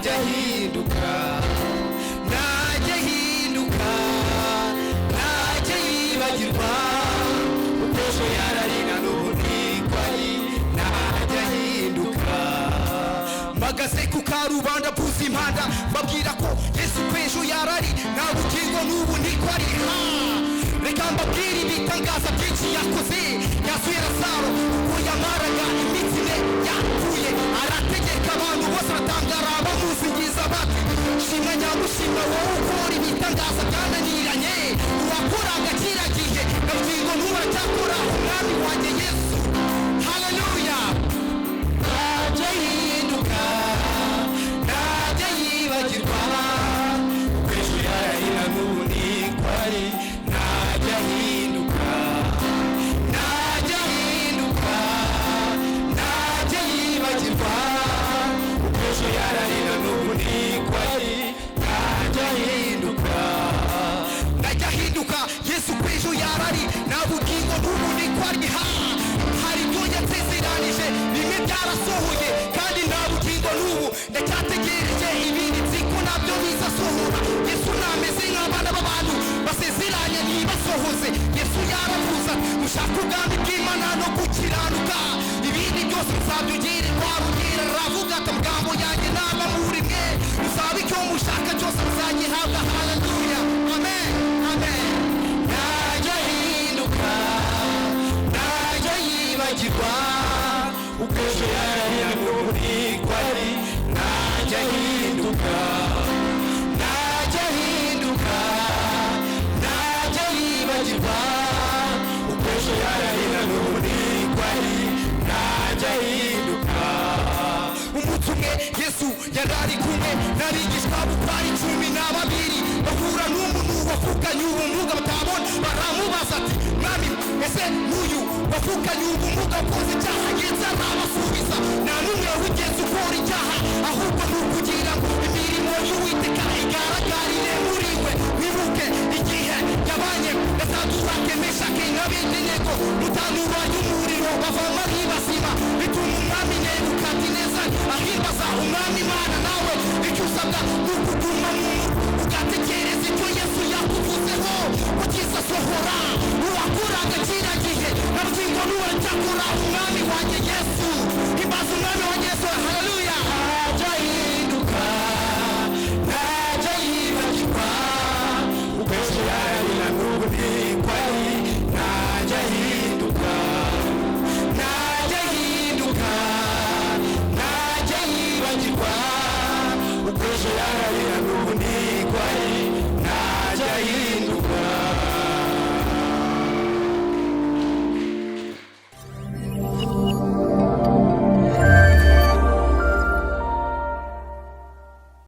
ntajya ahinduka, ntajya ahinduka, ntajya yibagirwa, kuko ejo yarari na n'ubu niko ari, ntajya ahinduka. Mpagaze ku karubanda mvuza impanda mbabwira ko Yesu ejo yarari nta bugingo n'ubu niko ari. Reka mbabwire ibitangaza byinshi yakoze, yasuye Lazaro ubwo yamaraga iminsi ine yapfuye, arategeka abantu bose batangara bamusingiza bati shimwa nyamushimwa wowe ukora ibitangaza byananiranye, uwakoraga kira gihe na bugingo n'ubu aracyakora, umwami wanjye Yesu. Haleluya. Ntajya ahinduka, ntajya yibagirwa, kuko ejo yarari na n'ubu niko ari, ntajya ahinduka, ntajya ahinduka, ntajya yibagirwa, kuko ejo yarari na n'ubu niko ari, ntajya ahinduka, ntajya ahinduka. Yesu ejo yarari nta bugingo n'ubu niko ari. Hari ibyo yasezeranije bimwe byarasohoye, kandi nta bugingo n'ubu ndacyategereje ibindi nziko nabyo bizasohora. Yesu nameze nk'abana b'abantu basezeranye ntibasohoze. Yesu yaravuze mushaka ubwami bw'Imana no gukiranuka, ibindi byose muzabyongererwa. Rugera aravuga ati amagambo yanjye naba muri mwe, muzaba icyo mushaka cyose muzagihabwa. Haleluya, amen, amen. Ntajya ahinduka, ntajya yibagirwa, kuko ejo yarari na n'ubu niko ari, ntajya ahinduka, ntajya ahinduka, ntajya yibagirwa, kuko ejo yarari na n'ubu niko ari, ntajya ahinduka. Umunsi umwe Yesu yarari kumwe n'abigishwa bari 12 bahura n'umuntu wavukanye ubumuga batabona, baramubaza ati mwami ese n'uyu wavukanye ubumuga akoze icyaha? Yesu arabasubiza nta n'umwe wigeze ukora icyaha, ahubwo ni ukugira ngo imirimo y'Uwiteka igaragarire muri we. Wibuke igihe yabanye na Sadurake, Meshake n'Abedenego mu tanura y'umuriro, bavamo ari bazima, bituma umwami Nebukadineza ahimbaza umwami Imana. Nawe icyo usabwa ni ukuguma mu ugatekereza ibyo Yesu yakuvuzeho kugeza asohora. Uwakoraga kiriya gihe na bugingo n'ubu aracyakora, umwami wanjye Yesu. Himbaza umwami wanjye Yesu. Haleluya. Ntajya ahinduka, ntajya yibagirwa, kuko ejo yarari na n'ubu niko ari, ntajya ahinduka, ntajya ahinduka, ntajya yibagirwa, kuko ejo yarari na n'ubu niko ari, ntajya ahinduka.